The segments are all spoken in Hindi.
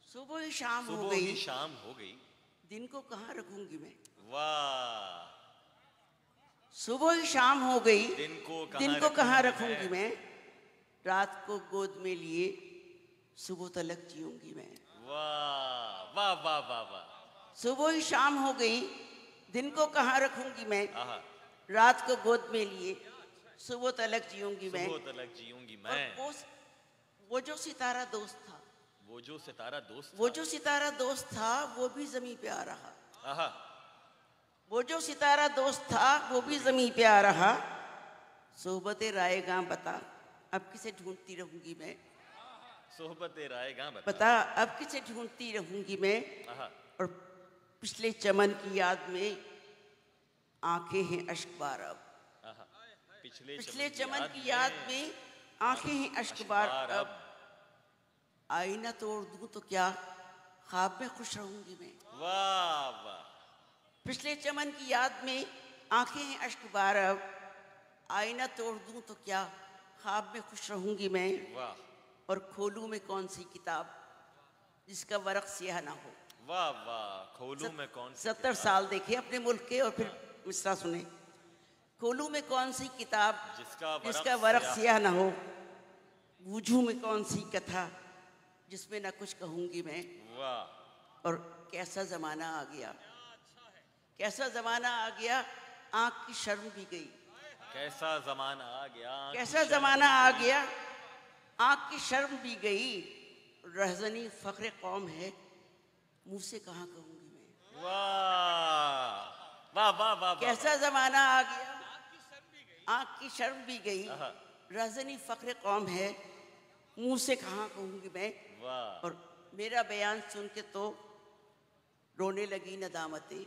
सुबह ही शाम हो सुबह गई, ही शाम हो गई, दिन को कहाँ रखूंगी मैं। वाह। सुबह ही शाम हो गई, दिन को कहाँ रखूंगी मैं। रात को गोद में लिए सुबह तलक जीऊंगी मैं। वाह वाह वाह वाह वाह। सुबह ही शाम हो गई, दिन को कहाँ रखूंगी मैं। आहा, रात को गोद में लिए सुबह तलक जीऊंगी मैं। सुबह तलक जीऊंगी मैं। और वो जो सितारा दोस्त था, वो जो सितारा दोस्त था, वो जो सितारा दोस्त था वो भी जमीन पे आ रहा। आहा, वो जो सितारा दोस्त था वो भी जमीन पे आ रहा। सोहबते रायगा बता अब किसे ढूंढती रहूंगी मैं। सोहबते रायगा बता अब किसे ढूंढती रहूंगी मैं। आहा, और पिछले चमन की याद में आंखें हैं अश्कबार अब। आहा, पिछले चमन की याद में आंखें हैं अश्कबार अब। आईना तोड़ दूं तो क्या ख्वाब में खुश रहूंगी मैं। वाह वाह। पिछले चमन की याद में आंखें हैं अश्कबार अब। आईना तोड़ दूं तो क्या ख्वाब में खुश रहूंगी मैं। वाह। और खोलूं में कौन सी किताब जिसका वरक सियाह ना हो। वाह वाह। खोलूं में कौन सी 70 साल देखे अपने मुल्क के और फिर मिसरा सुने। खोलूं में कौन सी किताब जिसका वरक सियाह ना हो। बूझूं में कौन सी कथा जिसमें ना कुछ कहूंगी मैं। वाह। और कैसा जमाना आ गया, कैसा जमाना आ गया, आंख की शर्म भी गई। कैसा जमाना आ गया, कैसा जमाना आ गया, आंख की शर्म भी गई। रहजनी फख्र कौम है, मुंह से कहाँ कहूंगी मैं। वाह वाह वाह वाह। कैसा जमाना आ गया, आंख की शर्म भी गई। रहजनी फख्र कौम है, मुंह से कहाँ कहूंगी मैं। वाह। और मेरा बयान सुन के तो रोने लगी नदामतें।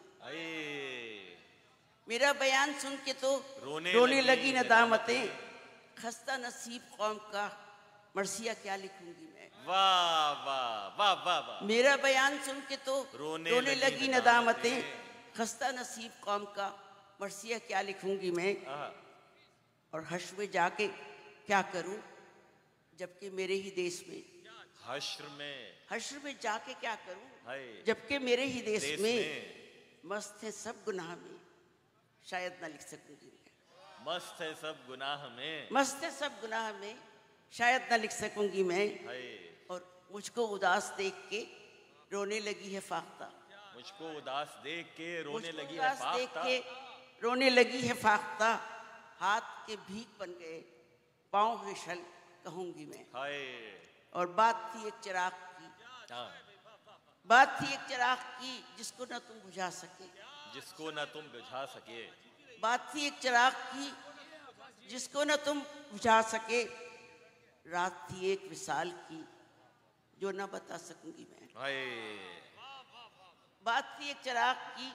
मेरा बयान सुन के तो रोने लगी नदामतें। खस्ता नसीब कौम का मरसिया क्या लिखूंगी मैं। वाह वाह वाह वाह वाह। मेरा बयान सुन के तो रोने लगी नदामतें। खस्ता नसीब कौम का मरसिया क्या लिखूंगी मैं। और हश्र में जाके क्या करूं जबकि मेरे ही देश में। हश्र में जाके क्या करूं जबकि मेरे ही देश में। मस्त है सब गुनाह में शायद ना लिख सकूंगी मैं। मस्त है सब गुनाह में, मस्त है सब गुनाह में शायद ना लिख सकूंगी मैं। और मुझको उदास देख के रोने लगी है फाख्ता। मुझको उदास देख के रोने लगी है उदास देख फाख्ता। के रोने लगी है फाख्ता। हाथ के भीख बन गए पाँव है शल कहूंगी मैं। और बात थी एक चिराग की, बात थी एक चिराग की जिसको न तुम बुझा सके। जिसको न तुम बुझा सके। बात थी एक चिराग की जिसको न तुम बुझा सके। रात थी एक विसाल की जो न बता सकूंगी मैं। बात थी एक चिराग की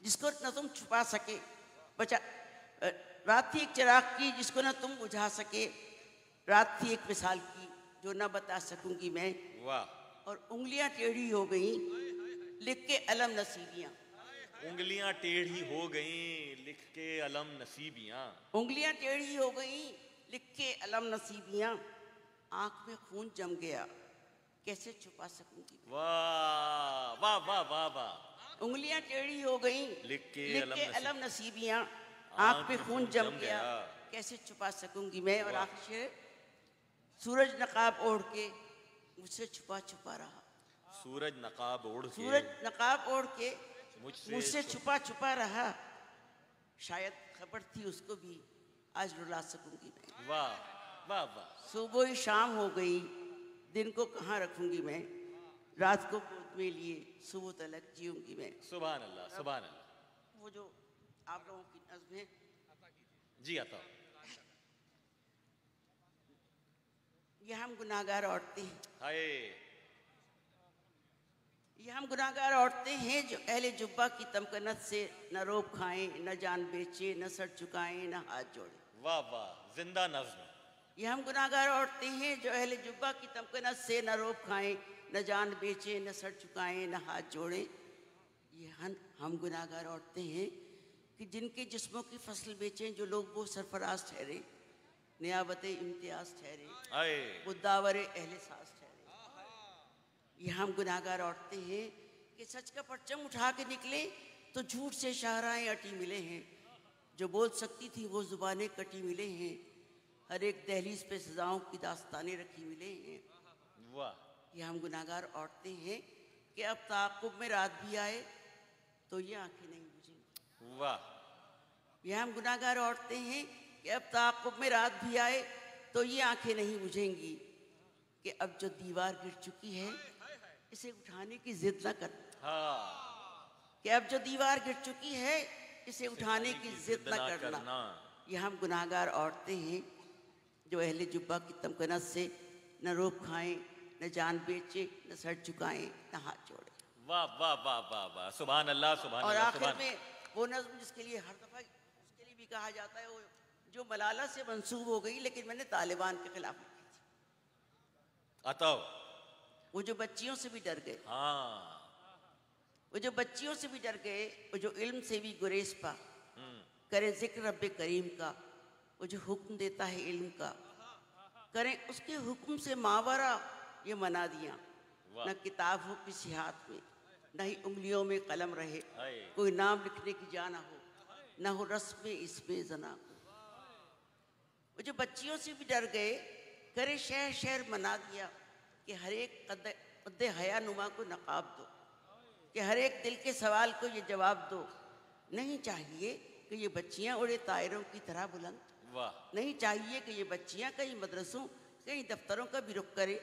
जिसको न तुम छुपा सके। रात थी एक चिराग की जिसको न तुम बुझा सके। रात थी एक विसाल की जो न बता सकूंगी मैं। वाह। और उंगलियां टेढ़ी हो गई लिख के अलम नसीबियां। उंगलियां टेढ़ी हो गईं लिख के अलम नसीबियां। उंगलियां टेढ़ी हो गई लिख के अलम नसीबियां। आंख में खून जम गया कैसे छुपा सकूंगी। वाह वाह वाह वाह वाह। उंगलियां टेढ़ी हो गई लिख के अलम नसीबियां। आंख में खून जम गया कैसे छुपा सकूंगी मैं। और आखिर सूरज नकाब ओढ़ के मुझसे छुपा छुपा रहा। सूरज नकाब ओढ़ के, सूरज नकाब ओढ़ के मुझसे छुपा छुपा रहा। शायद खबर थी उसको भी आज रुला सकूंगी मैं। वाह वाह वाह। सुबह ही शाम हो गई दिन को कहाँ रखूंगी मैं। रात को गोद में लिए सुबह तलक जीऊंगी मैं। सुभान अल्लाह सुभान अल्लाह। वो जो आप लोगों की नज़्म है जी आता। ये हम गुनाहगार औरतें हैं। ये हम गुनाहगार औरतें हैं जो अहले जुब्बा की तमकनत से न रोब खाएं न जान बेचे न सर चुकाएं न हाथ जोड़े। वाह वाह जिंदा नज़्म। ये हम गुनाहगार औरतें हैं जो अहले जुब्बा की तमकनत से न रोब खाएं न जान बेचे न सर चुकाएं न हाथ जोड़े। ये हम गुनाहगार औरतें हैं कि जिनके जिस्मों की फसल बेचें जो लोग वो सरफराज ठहरे नियाबत इम्तियाज ठहरे वो दावर अहले सास ठहरे। ये हम गुनाहगार औरतें हैं कि सच का परचम उठा के निकले तो झूठ से शाहराएं अटी मिले हैं। जो बोल सकती थी वो जुबानें कटी मिले हैं। हर एक दहलीज पे सजाओं की दास्तानें रखी मिले हैं। वाह। ये हम गुनाहगार औरतें हैं कि अब ताक़ुब में रात भी आए तो ये आंखें नहीं बुझेंगी। वाह। ये हम गुनाहगार औरतें हैं कि अब ताक़ुब में रात भी आए तो ये आंखें नहीं बुझेंगी कि अब जो दीवार गिर चुकी है इसे उठाने की जिद न कर। कि अब जो दीवार गिर चुकी है इसे उठाने की जिद न करना। ये हम गुनाहगार औरतें हैं जो अहले जुब्बा की तमकनत से न रोब खाएं, न जान बेचे, न सर झुकाएं, न हाथ जोड़े। वाह वाह वाह वाह वाह, सुभान अल्लाह सुभान और अल्लाह। आखिर में वो नज़्म जिसके लिए हर दफा उसके लिए भी कहा जाता है, वो जो मलाला से मंसूब हो गई लेकिन मैंने तालिबान के खिलाफ लिखी थी। अताओ। वो जो बच्चियों से भी डर गए। हाँ। वो जो बच्चियों से भी डर गए, वो जो इल्म से भी गुरेज पा करें जिक्र रब्बे करीम का, वो जो हुक्म देता है इल्म का, करें उसके हुक्म से मावरा ये मना दिया। न किताब हो किसी हाथ में, न ही उंगलियों में कलम रहे, कोई नाम लिखने की जाना हो, न हो रस्म इसमें जना को। वो जो बच्चियों से भी डर गए, करे शहर शहर मना दिया कि हर एक कद्दे हया नुमा को नकाब दो, कि हर एक दिल के सवाल को ये जवाब दो। नहीं चाहिए कि ये बच्चियां उड़े तायरों की तरह बुलंद। वाह। नहीं चाहिए कि ये बच्चियां कहीं मदरसों कहीं दफ्तरों का भी रुख करे।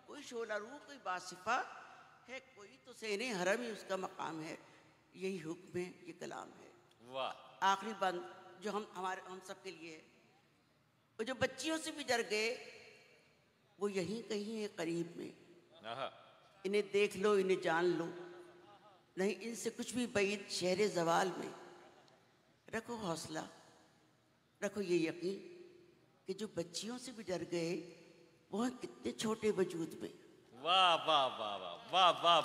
कोई शोला रूह कोई बासिफा है, कोई तो सेने हरम ही उसका मकाम है। यही हुक्म है, ये कलाम है। वाह। आखिरी बंद जो हम सब के लिए है, वो जो बच्चियों से भी डर गए वो यहीं कहीं है करीब में। इन्हें देख लो, इन्हें जान लो, नहीं इनसे कुछ भी बैद शहर जवाल में। रखो हौसला, रखो ये यकीन कि जो बच्चियों से भी डर गए वो हैं कितने छोटे वजूद में। वाह वाह वाह वाह वाह वाह।